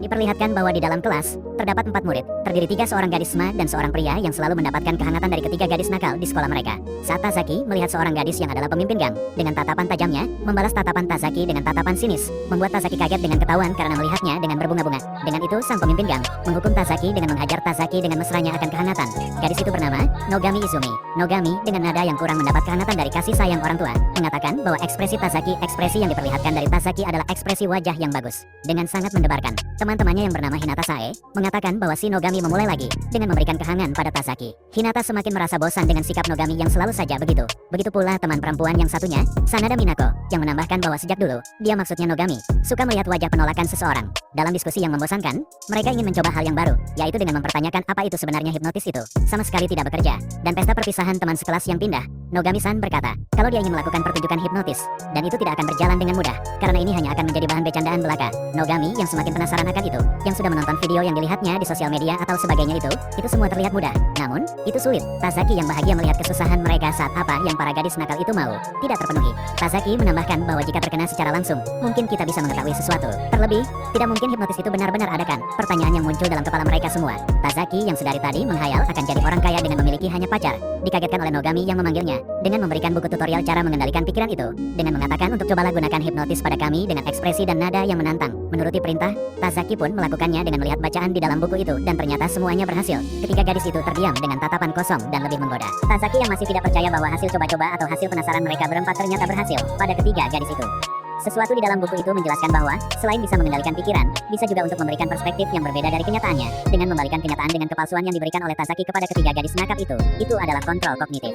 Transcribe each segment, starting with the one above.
Diperlihatkan bahwa di dalam kelas, terdapat 4 murid, terdiri 3 seorang gadis SMA dan seorang pria yang selalu mendapatkan kehangatan dari ketiga gadis nakal di sekolah mereka. Saat Tazaki melihat seorang gadis yang adalah pemimpin gang, dengan tatapan tajamnya, membalas tatapan Tazaki dengan tatapan sinis, membuat Tazaki kaget dengan ketahuan karena melihatnya dengan berbunga-bunga. Dengan itu, sang pemimpin gang menghukum Tazaki dengan menghajar Tazaki dengan mesranya akan kehangatan. Gadis itu bernama Nogami Izumi. Nogami, dengan nada yang kurang mendapat kehangatan dari kasih sayang orang tua, mengatakan bahwa ekspresi Tazaki, ekspresi yang diperlihatkan dari Tazaki adalah ekspresi wajah yang bagus. Dengan sangat mendebarkan, teman-temannya yang bernama Hinata Sae mengatakan bahwa si Nogami memulai lagi dengan memberikan kehangan pada Tazaki. Hinata semakin merasa bosan dengan sikap Nogami yang selalu saja begitu. Begitu pula teman perempuan yang satunya, Sanada Minako, yang menambahkan bahwa sejak dulu, dia maksudnya Nogami, suka melihat wajah penolakan seseorang. Dalam diskusi yang membosankan, mereka ingin mencoba hal yang baru, yaitu dengan mempertanyakan apa itu sebenarnya hipnotis itu. Sama sekali tidak bekerja. Dan pesta perpisahan teman sekelas yang pindah, Nogami-san berkata, kalau dia ingin melakukan pertunjukan hipnotis, dan itu tidak akan berjalan dengan mudah, karena ini hanya akan menjadi bahan bercandaan belaka. Nogami yang semakin penasaran akan itu, yang sudah menonton video yang dilihatnya di sosial media atau sebagainya itu semua terlihat mudah. Namun, itu sulit. Tazaki yang bahagia melihat kesusahan mereka saat apa yang para gadis nakal itu mau tidak terpenuhi. Tazaki menambahkan bahwa jika terkena secara langsung, mungkin kita bisa mengetahui sesuatu. Terlebih, tidak mungkin hipnotis itu benar-benar ada kan? Pertanyaan yang muncul dalam kepala mereka semua. Tazaki yang sedari tadi menghayal akan jadi orang kaya dengan memiliki hanya pacar, dikagetkan oleh Nogami yang memanggilnya dengan memberikan buku tutorial cara mengendalikan pikiran itu, dengan mengatakan untuk cobalah gunakan hipnotis pada kami dengan ekspresi dan nada yang menantang. Menuruti perintah, Tazaki pun melakukannya dengan melihat bacaan di dalam buku itu dan ternyata semuanya berhasil. Ketiga gadis itu terdiam dengan tatapan kosong dan lebih menggoda. Tazaki yang masih tidak percaya bahwa hasil coba-coba atau hasil penasaran mereka berempat ternyata berhasil pada ketiga gadis itu. Sesuatu di dalam buku itu menjelaskan bahwa, selain bisa mengendalikan pikiran, bisa juga untuk memberikan perspektif yang berbeda dari kenyataannya, dengan membalikan kenyataan dengan kepalsuan yang diberikan oleh Tazaki kepada ketiga gadis nakal itu adalah kontrol kognitif.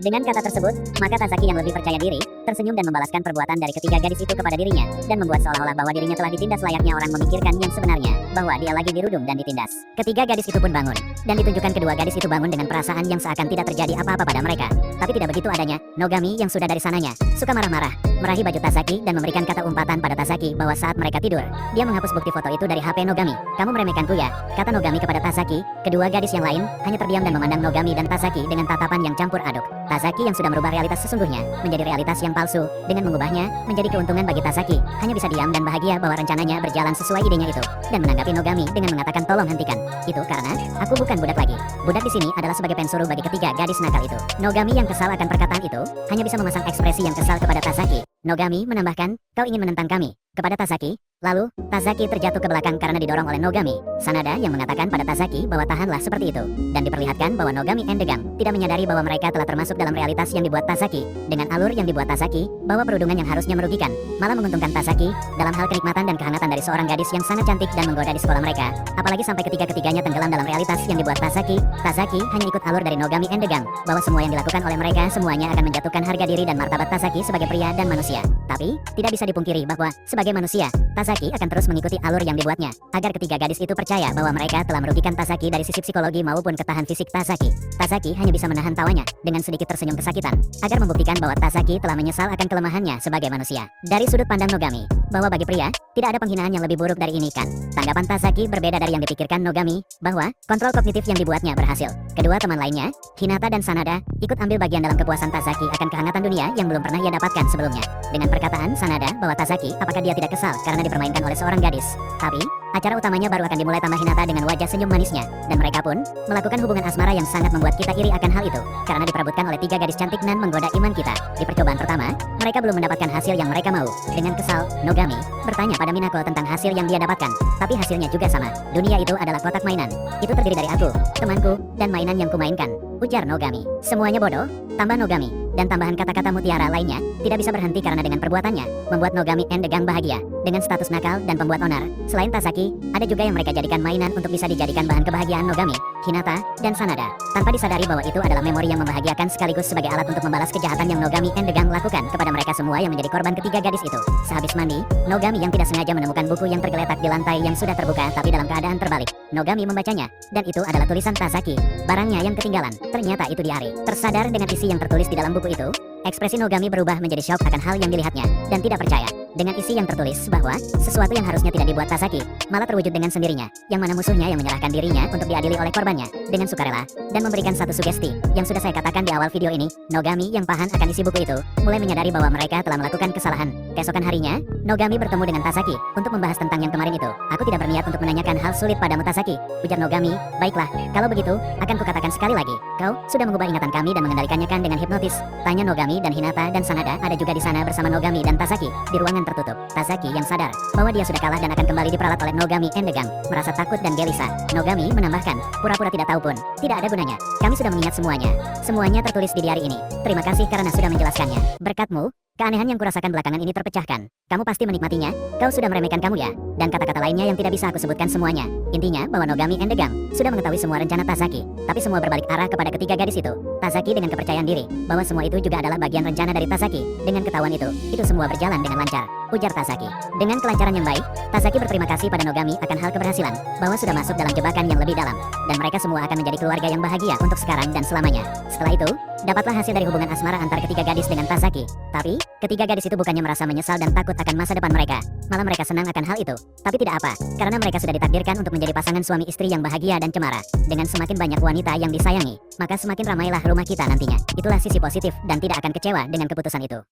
Dengan kata tersebut, maka Tazaki yang lebih percaya diri, tersenyum dan membalaskan perbuatan dari ketiga gadis itu kepada dirinya, dan membuat seolah-olah bahwa dirinya telah ditindas layaknya orang memikirkan yang sebenarnya, bahwa dia lagi dirudung dan ditindas. Ketiga gadis itu pun bangun, dan ditunjukkan kedua gadis itu bangun dengan perasaan yang seakan tidak terjadi apa-apa pada mereka. Tapi tidak begitu adanya. Nogami yang sudah dari sananya, suka marah-marah, meraih baju Tazaki dan memberikan kata umpatan pada Tazaki bahwa saat mereka tidur, dia menghapus bukti foto itu dari HP Nogami. Kamu meremehkanku ya, kata Nogami kepada Tazaki. Kedua gadis yang lain hanya terdiam dan memandang Nogami dan Tazaki dengan tatapan yang campur aduk. Tazaki yang sudah merubah realitas sesungguhnya menjadi realitas yang palsu, dengan mengubahnya menjadi keuntungan bagi Tazaki, hanya bisa diam dan bahagia bahwa rencananya berjalan sesuai idenya itu, dan menanggapi Nogami dengan mengatakan tolong hentikan. Itu karena, aku bukan budak lagi. Budak di sini adalah sebagai pensuruh bagi ketiga gadis nakal itu. Nogami yang kesal akan perkataan itu, hanya bisa memasang ekspresi yang kesal kepada Tazaki. Nogami menambahkan, kau ingin menentang kami, kepada Tazaki. Lalu, Tazaki terjatuh ke belakang karena didorong oleh Nogami. Sanada yang mengatakan pada Tazaki bahwa tahanlah seperti itu, dan diperlihatkan bahwa Nogami and the gang tidak menyadari bahwa mereka telah termasuk dalam realitas yang dibuat Tazaki. Dengan alur yang dibuat Tazaki, bahwa perundungan yang harusnya merugikan, malah menguntungkan Tazaki, dalam hal kenikmatan dan kehangatan dari seorang gadis yang sangat cantik dan menggoda di sekolah mereka, apalagi sampai ketiga-ketiganya tenggelam dalam realitas yang dibuat Tazaki. Tazaki hanya ikut alur dari Nogami and the gang, bahwa semua yang dilakukan oleh mereka semuanya akan menjatuhkan harga diri dan martabat Tazaki sebagai pria dan manusia. Tapi, tidak bisa dipungkiri bahwa, sebagai manusia, Tazaki akan terus mengikuti alur yang dibuatnya, agar ketiga gadis itu percaya bahwa mereka telah merugikan Tazaki dari sisi psikologi maupun ketahan fisik Tazaki. Tazaki hanya bisa menahan tawanya, dengan sedikit tersenyum kesakitan, agar membuktikan bahwa Tazaki telah menyesal akan kelemahannya sebagai manusia. Dari sudut pandang Nogami, bahwa bagi pria, tidak ada penghinaan yang lebih buruk dari ini kan? Tanggapan Tazaki berbeda dari yang dipikirkan Nogami, bahwa, kontrol kognitif yang dibuatnya berhasil. Kedua teman lainnya, Hinata dan Sanada, ikut ambil bagian dalam kepuasan Tazaki akan kehangatan dunia yang belum pernah ia dapatkan sebelumnya. Dengan perkataan Sanada bahwa Tazaki, apakah dia tidak kesal karena dipermainkan oleh seorang gadis? Tapi, acara utamanya baru akan dimulai tambah Hinata dengan wajah senyum manisnya, dan mereka pun melakukan hubungan asmara yang sangat membuat kita iri akan hal itu, karena diperebutkan oleh tiga gadis cantik nan menggoda iman kita. Di percobaan pertama, mereka belum mendapatkan hasil yang mereka mau. Dengan kesal, Nogami bertanya pada Minako tentang hasil yang dia dapatkan, tapi hasilnya juga sama. Dunia itu adalah kotak mainan. Itu terdiri dari aku, temanku, dan mainan yang kumainkan, ujar Nogami. Semuanya bodoh, tambah Nogami. Dan tambahan kata-kata mutiara lainnya, tidak bisa berhenti karena dengan perbuatannya, membuat Nogami and the gang bahagia, dengan status nakal dan pembuat onar. Selain Tazaki, ada juga yang mereka jadikan mainan untuk bisa dijadikan bahan kebahagiaan Nogami, Hinata, dan Sanada, tanpa disadari bahwa itu adalah memori yang membahagiakan sekaligus sebagai alat untuk membalas kejahatan yang Nogami and the gang lakukan kepada mereka semua yang menjadi korban ketiga gadis itu. Sehabis mandi, Nogami yang tidak sengaja menemukan buku yang tergeletak di lantai yang sudah terbuka tapi dalam keadaan terbalik. Nogami membacanya, dan itu adalah tulisan Tazaki, barangnya yang ketinggalan. Ternyata itu diari. Tersadar dengan isi yang tertulis di dalam buku itu, ekspresi Nogami berubah menjadi syok akan hal yang dilihatnya, dan tidak percaya. dengan isi yang tertulis bahwa sesuatu yang harusnya tidak dibuat Tasaki malah terwujud dengan sendirinya, yang mana musuhnya yang menyerahkan dirinya untuk diadili oleh korbannya dengan sukarela dan memberikan satu sugesti yang sudah saya katakan di awal video ini. Nogami yang paham akan isi buku itu mulai menyadari bahwa mereka telah melakukan kesalahan. Keesokan harinya, Nogami bertemu dengan Tasaki untuk membahas tentang yang kemarin itu. Aku tidak berniat untuk menanyakan hal sulit padamu Tasaki, ujar Nogami. Baiklah, kalau begitu, akan kukatakan sekali lagi. Kau sudah mengubah ingatan kami dan mengendalikannya kan dengan hipnotis? Tanya Nogami, dan Hinata dan Sanada ada juga di sana bersama Nogami dan Tasaki di ruangan tertutup. Tasaki yang sadar bahwa dia sudah kalah dan akan kembali diperalat oleh Nogami Endegang, merasa takut dan gelisah. Nogami menambahkan, pura-pura tidak tahu pun tidak ada gunanya. Kami sudah mengingat semuanya. Semuanya tertulis di diari ini. Terima kasih karena sudah menjelaskannya. Berkatmu, keanehan yang kurasakan belakangan ini terpecahkan. Kamu pasti menikmatinya. Kau sudah meremehkan kamu ya. Dan kata-kata lainnya yang tidak bisa aku sebutkan semuanya. Intinya bahwa Nogami Endegang sudah mengetahui semua rencana Tasaki. Tapi semua berbalik arah kepada ketiga gadis itu. Tasaki dengan kepercayaan diri bahwa semua itu juga adalah bagian rencana dari Tasaki. Dengan ketahuan itu semua berjalan dengan lancar, ujar Tasaki. Dengan kelancaran yang baik, Tasaki berterima kasih pada Nogami akan hal keberhasilan, bahwa sudah masuk dalam jebakan yang lebih dalam, dan mereka semua akan menjadi keluarga yang bahagia untuk sekarang dan selamanya. Setelah itu, dapatlah hasil dari hubungan asmara antar ketiga gadis dengan Tasaki. Tapi, ketiga gadis itu bukannya merasa menyesal dan takut akan masa depan mereka, malah mereka senang akan hal itu. Tapi tidak apa, karena mereka sudah ditakdirkan untuk menjadi pasangan suami istri yang bahagia dan cemara. Dengan semakin banyak wanita yang disayangi, maka semakin ramailah rumah kita nantinya. Itulah sisi positif dan tidak akan kecewa dengan keputusan itu.